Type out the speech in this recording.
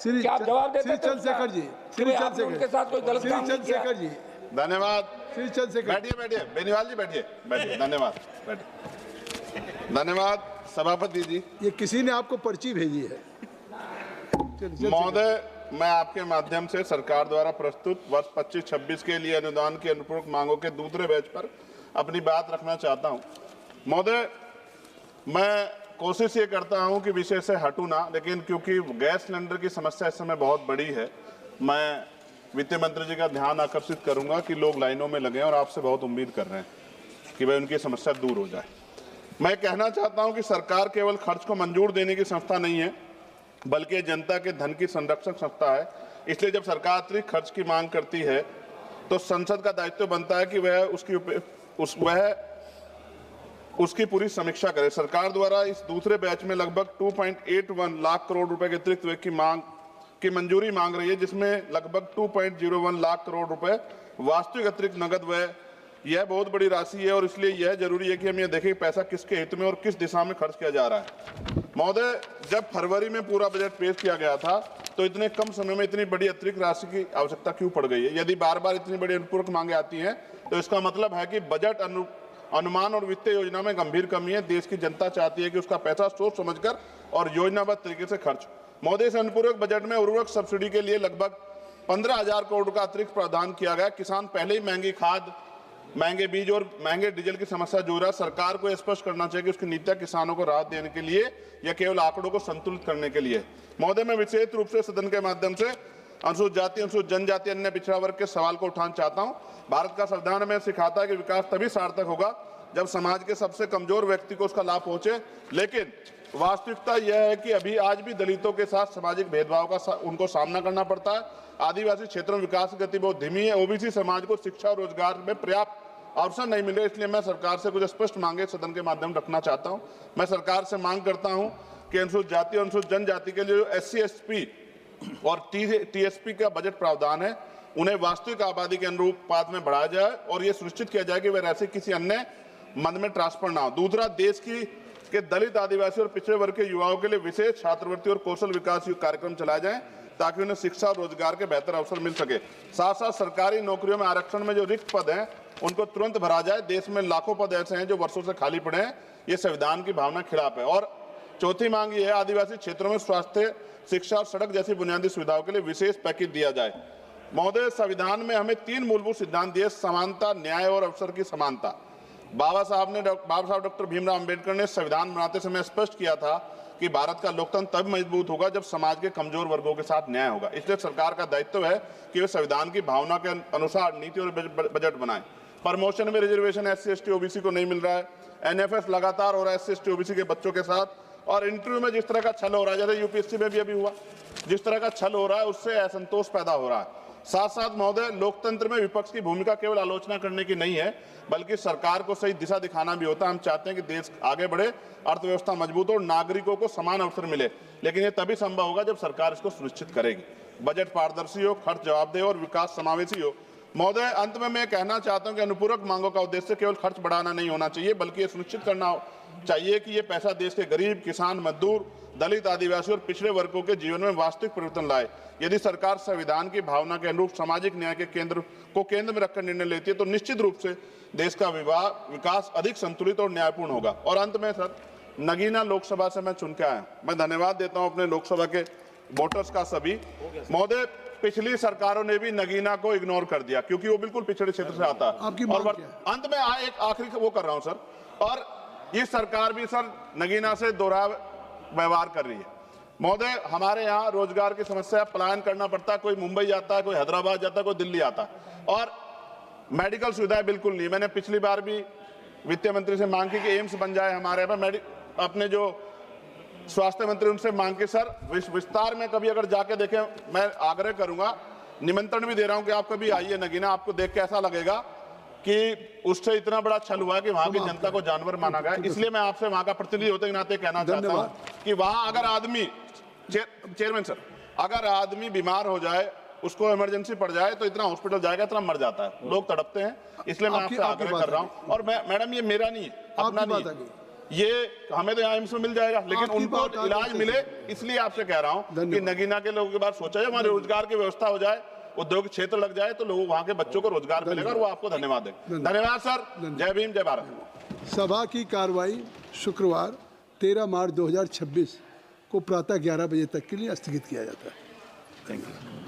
क्या आप जवाब देते? श्री चंद्रशेखर जी, श्री आपने उनके साथ कोई गलत काम नहीं किया? चंद्रशेखर जी, धन्यवाद। श्री चंद्रशेखर, बैठिए बैठिए, बेनीवाल जी बैठिए बैठिए, धन्यवाद, बैठिए। धन्यवाद सभापति जी। ये किसी ने आपको पर्ची भेजी है। महोदय, मैं आपके माध्यम से सरकार द्वारा प्रस्तुत वर्ष 25-26 के लिए अनुदान की अनुपूरक मांगों के दूसरे बैच पर अपनी बात रखना चाहता हूं। महोदय, मैं कोशिश ये करता हूं कि विषय से हटूं ना, लेकिन क्योंकि गैस सिलेंडर की समस्या इस समय बहुत बड़ी है, मैं वित्त मंत्री जी का ध्यान आकर्षित करूंगा कि लोग लाइनों में लगे और आपसे बहुत उम्मीद कर रहे हैं कि भाई उनकी समस्या दूर हो जाए। मैं कहना चाहता हूं कि सरकार केवल खर्च को मंजूर देने की संस्था नहीं है, बल्कि जनता के धन की संरक्षक संस्था है। इसलिए जब सरकार अतिरिक्त खर्च की मांग करती है तो संसद का दायित्व बनता है कि वह उसकी पूरी समीक्षा करे। सरकार द्वारा इस दूसरे बैच में लगभग 2.81 लाख करोड़ रुपए के अतिरिक्त व्यय की मंजूरी मांग रही है, जिसमें लगभग 2.01 लाख करोड़ रुपए वास्तविक अतिरिक्त नगद व्यय। यह बहुत बड़ी राशि है और इसलिए यह जरूरी है कि हम ये देखें पैसा किसके हित में और किस दिशा में खर्च किया जा रहा है। महोदय, जब फरवरी में पूरा बजट पेश किया गया था तो इतने कम समय में इतनी बड़ी अतिरिक्त राशि की आवश्यकता क्यों पड़ गई है? यदि बार बार इतनी बड़ी अनुपूरक मांगे आती हैं तो इसका मतलब है कि बजट अनुमान और वित्तीय योजना में गंभीर कमी है। देश की जनता चाहती है कि उसका पैसा सोच समझकर और योजनाबद्ध तरीके से खर्च। महोदय, इस अनुपूरक बजट में उर्वरक सब्सिडी के लिए लगभग 15,000 करोड़ का अतिरिक्त प्रावधान किया गया। किसान पहले ही महंगी खाद, महंगे बीज और महंगे डीजल की समस्या जूझ रहा है। सरकार को स्पष्ट करना चाहिए कि उसकी नीतियां किसानों को राहत देने के लिए या केवल आंकड़ों को संतुलित करने के लिए। महोदय, मैं विशेष रूप से सदन के माध्यम से अनुसूचित जाति, अनुसूचित जनजाति, अन्य पिछड़ा वर्ग के सवाल को उठाना चाहता हूं। भारत का संविधान हमें सिखाता है कि विकास तभी सार्थक होगा जब समाज के सबसे कमजोर व्यक्ति को उसका लाभ पहुंचे, लेकिन वास्तविकता यह है कि अभी आज भी दलितों के साथ सामाजिक भेदभाव का उनको सामना करना पड़ता है। आदिवासी क्षेत्रों में विकास की गति बहुत धीमी है। ओबीसी समाज को शिक्षा और रोजगार में पर्याप्त अवसर नहीं मिले, इसलिए मैं सरकार से कुछ स्पष्ट मांगे सदन के माध्यम रखना चाहता हूं। मैं सरकार से मांग करता हूं कि अनुसूचित जाति और अनुसूचित जनजाति के लिए जो SC, ST और TSP का बजट प्रावधान है, उन्हें वास्तविक आबादी के अनुपात में बढ़ाया जाए और ये सुनिश्चित किया जाए कि वह राशि किसी अन्य मद में ट्रांसफर ना हो। दूसरा, देश के दलित, आदिवासी और पिछड़े वर्ग के युवाओं के लिए विशेष छात्रवृत्ति और कौशल विकास कार्यक्रम चलाए जाएं ताकि उन्हें शिक्षा और रोजगार के बेहतर अवसर मिल सके। साथ साथ सरकारी नौकरियों में आरक्षण में जो रिक्त पद हैं उनको तुरंत भरा जाए। देश में लाखों पद ऐसे हैं जो वर्षों से खाली पड़े हैं। ये संविधान की भावना के खिलाफ है। और चौथी मांग ये है, आदिवासी क्षेत्रों में स्वास्थ्य, शिक्षा और सड़क जैसी बुनियादी सुविधाओं के लिए विशेष पैकेज दिया जाए। महोदय, संविधान में हमें 3 मूलभूत सिद्धांत दिए: समानता, न्याय और अवसर की समानता। बाबा साहब डॉक्टर भीमराव अंबेडकर ने संविधान बनाते समय स्पष्ट किया था कि भारत का लोकतंत्र तब मजबूत होगा जब समाज के कमजोर वर्गों के साथ न्याय होगा। इसलिए सरकार का दायित्व है कि वे संविधान की भावना के अनुसार नीति और बजट बनाएं। प्रमोशन में रिजर्वेशन SC, ST, OBC को नहीं मिल रहा है। NFS लगातार हो रहा है SC, ST, OBC के बच्चों के साथ। और इंटरव्यू में जिस तरह का छल हो रहा है, जैसे UPSC में भी अभी हुआ, जिस तरह का छल हो रहा है उससे असंतोष पैदा हो रहा है। साथ साथ महोदय, लोकतंत्र में विपक्ष की भूमिका केवल आलोचना करने की नहीं है, बल्कि सरकार को सही दिशा दिखाना भी होता है। हम चाहते हैं कि देश आगे बढ़े, अर्थव्यवस्था मजबूत हो और नागरिकों को समान अवसर मिले, लेकिन ये तभी संभव होगा जब सरकार इसको सुनिश्चित करेगी। बजट पारदर्शी हो, खर्च जवाबदेह और विकास समावेशी हो। महोदय, अंत में मैं कहना चाहता हूं कि अनुपूरक मांगों का उद्देश्य केवल खर्च बढ़ाना नहीं होना चाहिए, बल्कि ये सुनिश्चित करना चाहिए कि ये पैसा देश के गरीब, किसान, मजदूर, दलित, आदिवासी और पिछड़े वर्गों के जीवन में वास्तविक परिवर्तन लाए। यदि सरकार संविधान की भावना के अनुरूप सामाजिक न्याय के केंद्र में रखकर निर्णय लेती है तो निश्चित रूप से देश का विकास अधिक संतुलित और न्यायपूर्ण होगा। और अंत में सर, नगीना लोकसभा से मैं चुन के आया, मैं धन्यवाद देता हूं अपने लोकसभा के वोटर्स का सभी। महोदय, पिछली सरकारों ने भी नगीना को इग्नोर कर दिया क्योंकि वो बिल्कुल पिछड़े क्षेत्र से आता है। और अंत में एक आखिरी वो कर रहा हूं सर, और ये सरकार भी सर नगीना से दोहरा व्यवहार कर रही है। महोदय, हमारे यहाँ रोजगार की समस्या, पलायन करना पड़ता है, कोई मुंबई जाता है, कोई हैदराबाद जाता है, कोई दिल्ली आता है, और मेडिकल सुविधाएं बिल्कुल नहीं। मैंने पिछली बार भी वित्त मंत्री से मांग की कि एम्स बन जाए हमारे यहाँ। अपने जो स्वास्थ्य मंत्री उनसे मांग के सर विस्तार में कभी अगर जाके देखें, मैं आग्रह करूंगा, निमंत्रण भी दे रहा हूं कि आप कभी आइए नगीना, आपको देख के ऐसा लगेगा कि उससे इतना बड़ा छल हुआ कि वहां की जनता को जानवर माना गया। इसलिए मैं आपसे वहां का प्रतिनिधि होते के नाते कहना चाहता हूं कि वहां अगर आदमी, चेयरमैन सर, अगर आदमी बीमार हो जाए, उसको इमरजेंसी पड़ जाए तो इतना हॉस्पिटल जाएगा, इतना मर जाता है, लोग तड़पते हैं। इसलिए मैं आपसे आग्रह कर रहा हूं। और मैडम, ये मेरा नहीं है, अपना नहीं है, ये हमें तो यहाँ एम्स में मिल जाएगा, लेकिन आपकी बात उनको इलाज आदमी मिले, इसलिए आपसे कह रहा हूँ कि धन्यवाद। नगीना के लोगों के बारे सोचा जाए, हमारे रोजगार की व्यवस्था हो जाए, उद्योग क्षेत्र लग जाए, तो लोगों वहां के बच्चों को रोजगार मिलेगा और वो आपको धन्यवाद दें। धन्यवाद सर। जय भीम, जय भारत। सभा की कार्रवाई शुक्रवार 13 मार्च 2026 को प्रातः 11 बजे तक के लिए स्थगित किया जाता है। Thank you.